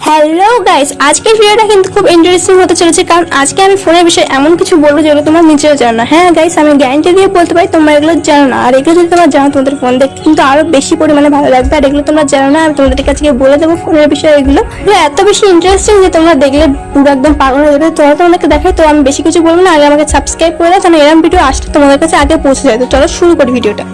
Hello guys, আজকের ভিডিওটা কিন্তু খুব ইন্টারেস্টিং হতে চলেছে, কারণ আজকে আমি ফোনের বিষয়ে এমন কিছু বলবো যেগুলো তোমরা নিজেও জানো না। হ্যাঁ গাইস, আমি গ্যারান্টি দিয়ে বলতে পারি তোমরা এগুলো জানো না, আর এগুলো যদি তোমরা জানো তোমাদের ফোন দেখতে কিন্তু আরো বেশি পরিমাণে ভালো লাগবে। আর এগুলো তোমরা জানো না, আমি তোমাদের কাছে বলে দেবো ফোনের বিষয়ে। এগুলো এত বেশি ইন্টারেস্টিং যে তোমরা দেখলে পুরো একদম পাগল হয়ে যাবে। তোমরা তোমাদেরকে দেখাই, তো আমি বেশি কিছু বলবো না, আগে আমাকে সাবস্ক্রাইব করে দাও, কারণ এরকম ভিডিও আসলে তোমাদের কাছে আগে পৌঁছে যায়। তো চলো শুরু করি ভিডিওটা।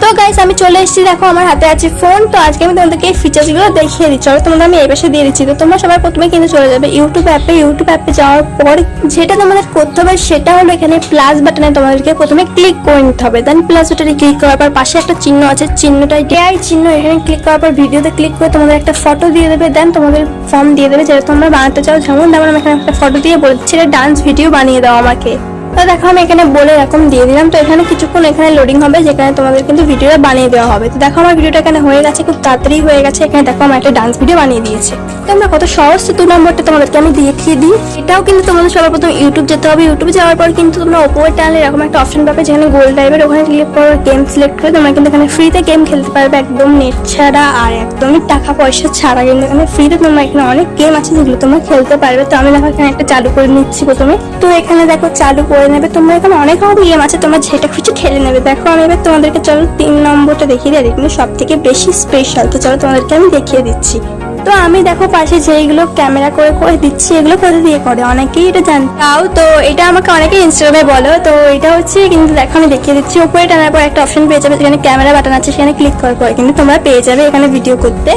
তো গাইস, আমি চলে এসেছি, দেখো আমার হাতে আছে ফোন। তো আজকে আমি তোমাদেরকে এই ফিচার্স গুলো দেখিয়ে দিচ্ছি। চলো তোমাদের আমি এই পাশে দিয়ে দিচ্ছি। তো তোমরা সবার প্রথমে কিন্তু চলে যাবে ইউটিউব অ্যাপে যাওয়ার পর যেটা তোমাদের করতে হবে সেটা হলো এখানে প্লাস বাটনে তোমাদেরকে প্রথমে ক্লিক করে নিতে হবে। দেন প্লাস বাটনে ক্লিক করার পর পাশে একটা চিহ্ন আছে, চিহ্নটা এআই চিহ্ন। এখানে ক্লিক করার পর ভিডিওতে ক্লিক করে তোমাদের একটা ফটো দিয়ে দেবে। দেন তোমাদের ফর্ম দিয়ে দেবে যেটা তোমরা বানাতে চাও। যেমন আমি এখানে একটা ফটো দিয়ে বলছি ডান্স ভিডিও বানিয়ে দাও আমাকে। তো দেখো আমি এখানে বলে এরকম দিয়ে দিলাম। তো এখানে কিছুক্ষণ এখানে লোডিং হবে, যেখানে তোমাদের কিন্তু ভিডিওটা বানিয়ে দেওয়া হবে। তো দেখো আমার ভিডিওটা এখানে হয়ে গেছে, খুব তাড়াতাড়ি হয়ে গেছে। এখানে দেখো আমার একটা ডান্স ভিডিও বানিয়ে দিয়েছে। তোমরা কত সহজ। তো 2 নম্বরটা তোমাদেরকে আমি দেখিয়ে দিই। এটাও কিন্তু তোমাদের সবার প্রথম ইউটিউব যেতে হবে। ইউটিউবে যাওয়ার পর কিন্তু তোমরা ওপরে টানলে এরকম একটা অপশন পাবে, যেখানে গোল টাইপের। ওখানে ক্লিক করে গেম সিলেক্ট করে তোমরা কিন্তু এখানে ফ্রিতে গেম খেলতে পারবে, একদম নেট ছাড়া আর একদমই টাকা পয়সা ছাড়া। কিন্তু এখানে ফ্রিতে তোমরা এখানে অনেক গেম আছে যেগুলো তোমরা খেলতে পারবে। তো আমি দেখো এখানে একটা চালু করে নিচ্ছি প্রথমে। তো এখানে দেখো চালু করে নেবে তোমরা। এখানে অনেক রকম গেম আছে, তোমরা যেটা খুশি খেলে নেবে। দেখো আমি এবার তোমাদেরকে চলো 3 নম্বরটা দেখিয়ে দিই, কিন্তু সব থেকে বেশি স্পেশাল। তো চলো তোমাদেরকে আমি দেখিয়ে দিচ্ছি। তো আমি দেখো পাশে যেগুলো ক্যামেরা করে করে দিচ্ছি, এগুলো কোথা দিয়ে করে অনেকেই এটা জানতাও। তো এটা আমাকে অনেকেই ইনস্টাগ্রামে বলো। তো এটা হচ্ছে কিন্তু দেখো আমি দেখিয়ে দিচ্ছি। উপরে টানার পর একটা অপশন পেয়ে যাবে, যেখানে ক্যামেরা বাটন আছে, সেখানে ক্লিক করে করে কিন্তু তোমরা পেয়ে যাবে এখানে ভিডিও করতে।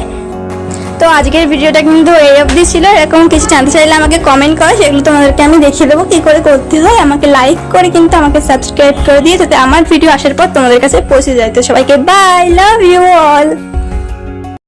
তো আজকের ভিডিওটা কিন্তু এই অবধি ছিল। এরকম কিছু জানতে চাইলে আমাকে কমেন্ট করো, সেগুলো তোমাদেরকে আমি দেখিয়ে দেবো কি করে করতে হয়। আমাকে লাইক করে কিন্তু আমাকে সাবস্ক্রাইব করে দিয়ে, যাতে আমার ভিডিও আসার পর তোমাদের কাছে পৌঁছে যায়। তো সবাইকে বাই, লাভ ইউ অল।